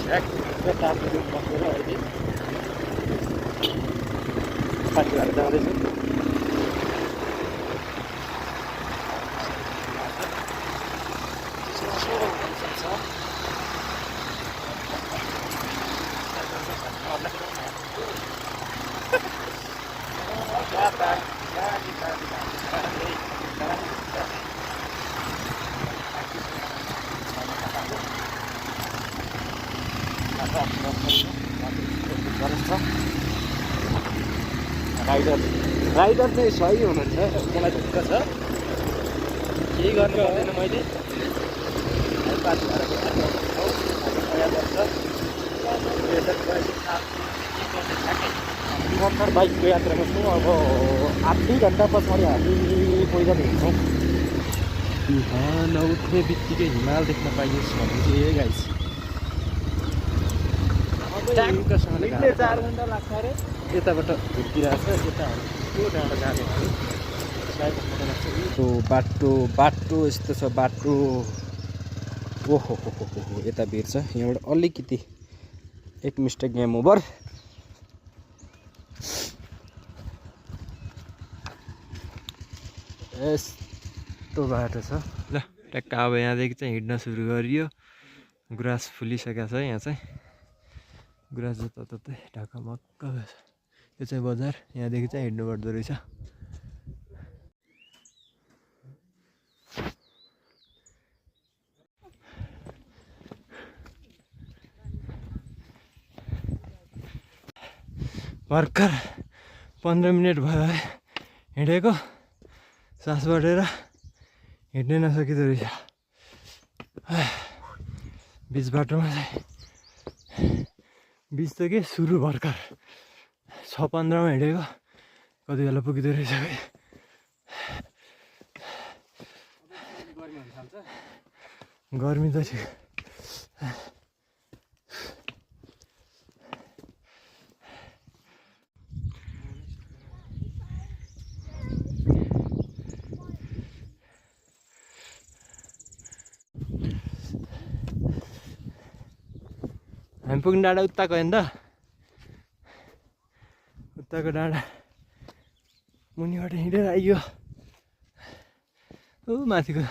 दार्जिलिङ बसेर अहिले पार्टीहरू जाँदैछु। राइडर चाहिँ सही हुनुहुन्छ, मलाई ढुक्क छ। केही गर्नु पर्दैन, मैले निरन्तर बाइकको यात्रामा छु। अब 8 घन्टा पछाडि हामी पैदल हिँड्छौँ। बिहान उठ्ने बित्तिकै हिमाल देख्न पाइयोस् भने चाहिँ ए गाइस 4 घन्टा लाग्छ अरे। यताबाट झुक्किरहेको छ, यता त्यो डाँडो जाने बाटो यस्तो छ। बाटो ओहो हो यता भिड छ। यहाँबाट अलिकति एक मिस्टेक गेम ओभर। यस्तो बाटो छ ल। ट्याक्क अब यहाँदेखि चाहिँ हिँड्न सुरु गरियो। गुराँस फुलिसकेको छ। यहाँ चाहिँ गुराँस जताततै ढाकामक्क छ। यो चाहिँ बजार। यहाँदेखि चाहिँ हिँड्नु पर्दो रहेछ। भर्खर 15 मिनट भयो हिँडेको। सास बढेर हिँड्नै नसकिँदो रहेछ। बिच बाटोमा चाहिँ बिच त के सुरु भर्खर 6:15 मा हिँडेको कति बेला पुगिँदो रहेछ है। गर्मी त थियो। हामी पुग्ने डाँडा उत्ताको होइन त। उत्ताको डाँडा मुनिबाट हिँडेर आइयो। ऊ माथिको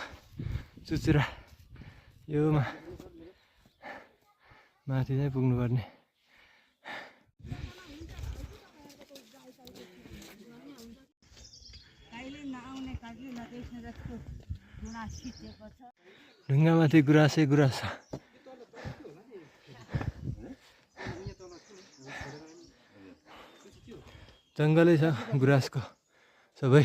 चुचुरा यो माथि चाहिँ पुग्नुपर्ने। ढुङ्गामाथि गुराँसै गुराँस छ। जङ्गलै छ गुराँसको सबै।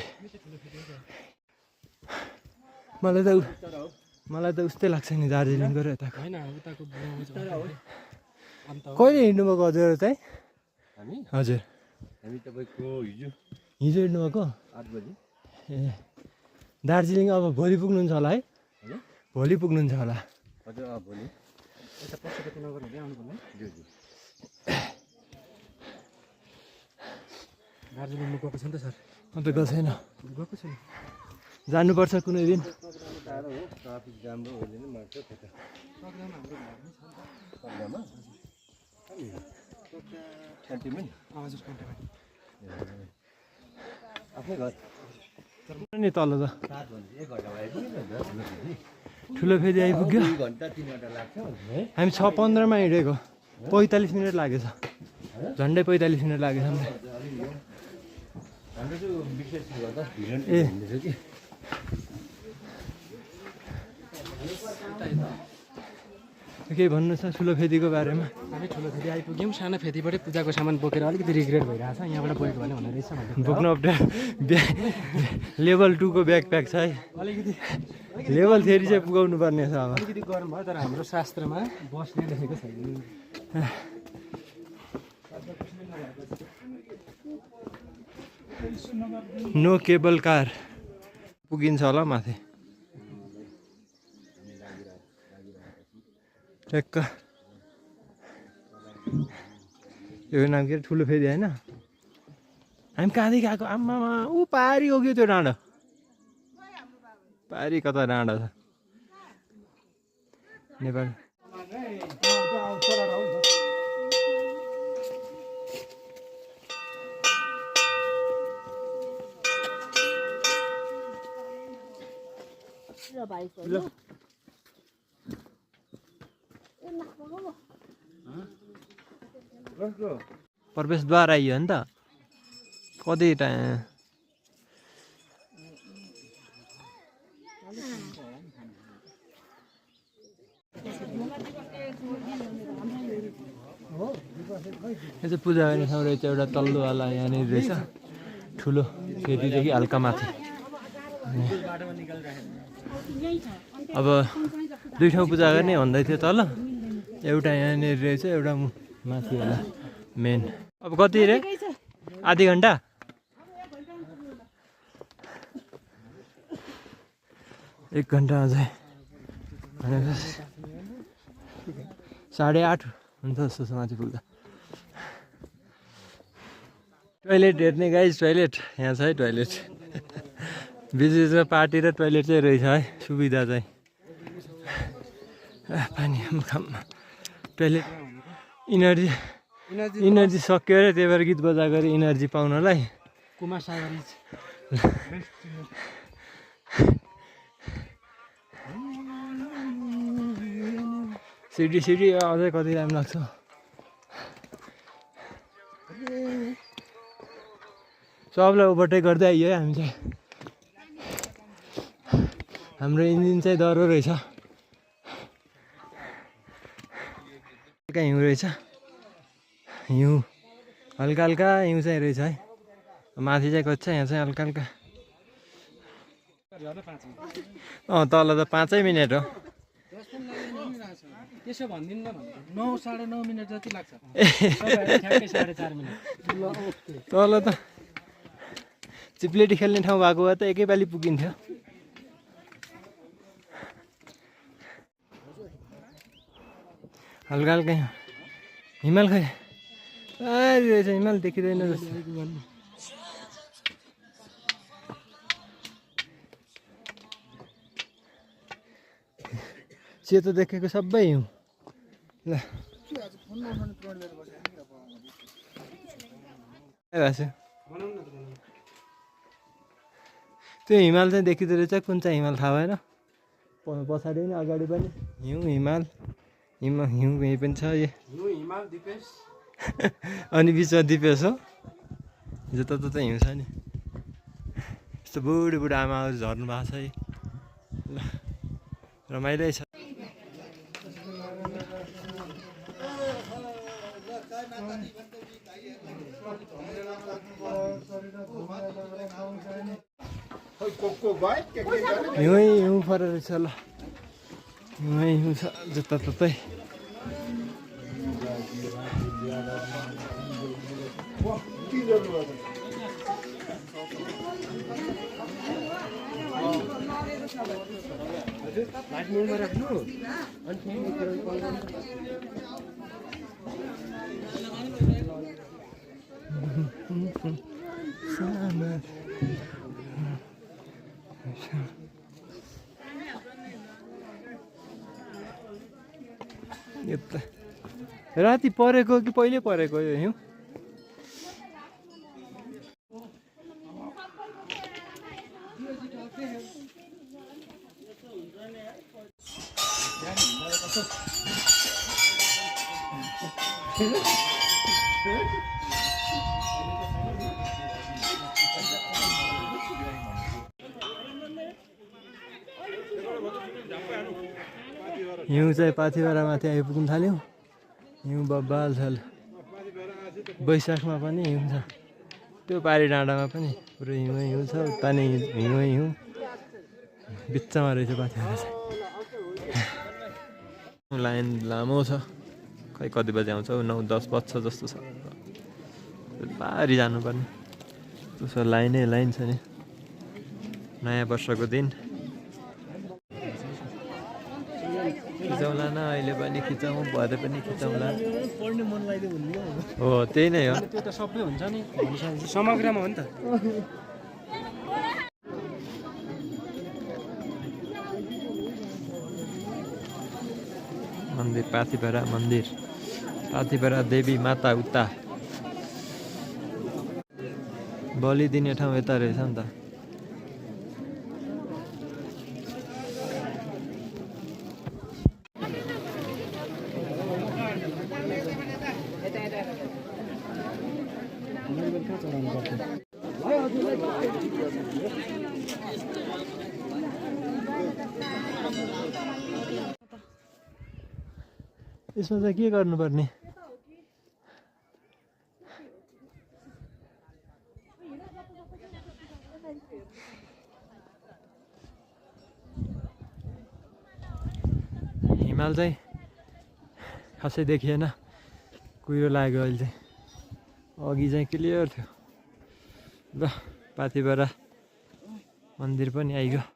मलाई त उस्तै लाग्छ नि दार्जिलिङको र यताको। कहिले हिँड्नुभएको हजुर चाहिँ? हजुर हामी तपाईँको हिजो हिँड्नुभएको 8 बजी। ए दार्जिलिङ अब भोलि पुग्नुहुन्छ होला है? भोलि पुग्नुहुन्छ होला। हजुर भोलि यता पशुपति नगर हुँदै आउनुपर्ने। दार्जिलिङमा गएको छ नि त सर? अन्त गएको छैन। गएको छैन। जानुपर्छ कुनै दिन। टाढो हो, ट्राफिक जाम र अहिले नै मार्छ त्यता। सक्दामा हाम्रो घर नै छ नि त। सक्दामा? क्यान्टिनमै? हजुर क्यान्टिनमै। आफ्नै घर नि तल त 7 भन्दा 1 घन्टा आइपुग्यो। ठुलो फेरि आइपुग्यो। 2 घन्टा 3 घन्टा लाग्छ। हामी 6:15 मा हिँडेको। 45 मिनट लागेछ। झन्डै 45 मिनट लागेछ। हाम्रो चाहिँ विशेष गर्दा भिड ए हुँदैछ कि। केही भन्नु छ ठुलो फेदीको बारेमा? हामी ठुलो फेदी आइपुग्यौँ। सानो फेदीबाटै पूजाको सामान बोकेर अलिकति रिग्रेट भइरहेछ। यहाँबाट बोकेको भने हुने रहेछ भन्ने बोक्नु अप्ठ्यारो। लेभल 2 को ब्याकप्याक छ है। अलिकति लेभल 3 चाहिँ पुगाउनु पर्ने छ अब। अलिकति गरम भयो तर हाम्रो शास्त्रमा बस्ने लेखेको छैन। नो केबल कार पुगिन्छ होला माथि। ठ्याक्क यो नाम के ठुलो फेरि होइन? हामी कहाँदेखि आएको? आम्मामा ऊ पारी हो कि त्यो डाँडो? पारी कता डाँडो छ नेपाल? प्रवेशद्वार आइयो नि त कति टाइम यो चाहिँ पूजा गर्ने ठाउँ रहेछ एउटा तल्लोवाला यहाँनिर रहेछ ठुलो फेदीदेखि हल्का माथि अब दुई ठाउँ पूजा गर्ने भन्दै थियो तल एउटा यहाँनिर रहेछ एउटा माथि होला मेन अब कति रे आधी घन्टा 1 घन्टा अझै 8:30 हुन्छ जस्तो छ माथि पुग्दा टोइलेट हेर्ने गाइज टोइलेट यहाँ छ है टोइलेट बिचमा पार्टी र टोइलेट चाहिँ रहेछ है सुविधा चाहिँ पानी टोइलेट इनर्जी सक्यो अरे त्यही भएर गीत बजा गरी इनर्जी पाउनलाई कुमार सागरिज सिडी अझै कति टाइम लाग्छ सबलाई ओभरटेक गर्दै आइयो है हामी चाहिँ हाम्रो इन्जिन चाहिँ डह्रो रहेछ हल्का हिउँ रहेछ हिउँ हल्का हल्का हिउँ चाहिँ रहेछ है माथि चाहिँ कति छ यहाँ चाहिँ हल्का हल्का तल त 5 मिनट हो त्यसो भन्दिनँ न 9-9.5 मिनट जति लाग्छ ठ्याक्कै 4.5 मिनट तल त चिप्लेटी खेल्ने ठाउँ भएको भए त एकैपालि पुगिन्थ्यो हल्का हल्का हिमाल खै रहेछ हिमाल देखिँदैन जस्तो सेतो देखेको सबै हिउँ ल त्यो हिमाल चाहिँ देखिँदो रहेछ कुन चाहिँ हिमाल थाहा भएन पछाडि पनि अगाडि पनि हिउँ हिमाल हिउँ यहीँ पनि छ हिमाल दिपेश अनि बिचमा दिपेश हो जताततै हिउँ छ नि यस्तो बुढो आमाहरू झर्नु भएको छ है ल रमाइलो छ हिउँ परेर रहेछ ल हिउँ छ जताततै राति परेको कि पहिले परेको यो हिउँ हिउँ चाहिँ पाथिभरामाथि आइपुग्नु थाल्यो हिउँ बब्बाल छ वैशाखमा पनि हिउँ छ त्यो पारी डाँडामा पनि पुरै हिउँ छ उता नै हिउँ बिचमा रहेछ पाथिभरा चाहिँ लाइन लामो छ खै कति बजी आउँछ 9-10 बज्छ जस्तो छ पारी जानुपर्ने त्यसो लाइन छ नि नयाँ वर्षको दिन खिचाउँला न अहिले पनि खिचाउँ भरे पनि खिचाउँला पढ्ने मन लाग्यो भन्ने हो त्यही नै हो त्यो त सबै हुन्छ नि समग्रमा हो नि त मन्दिर पाथिभरा देवी माता उता बलि दिने ठाउँ यता रहेछ नि त यसमा चाहिँ के गर्नुपर्ने? हिमाल चाहिँ खासै देखिएन, कुहिरो लाग्यो अहिले चाहिँ। अघि चाहिँ क्लियर थियो। ल पाथिभरा मन्दिर पनि आइगयो।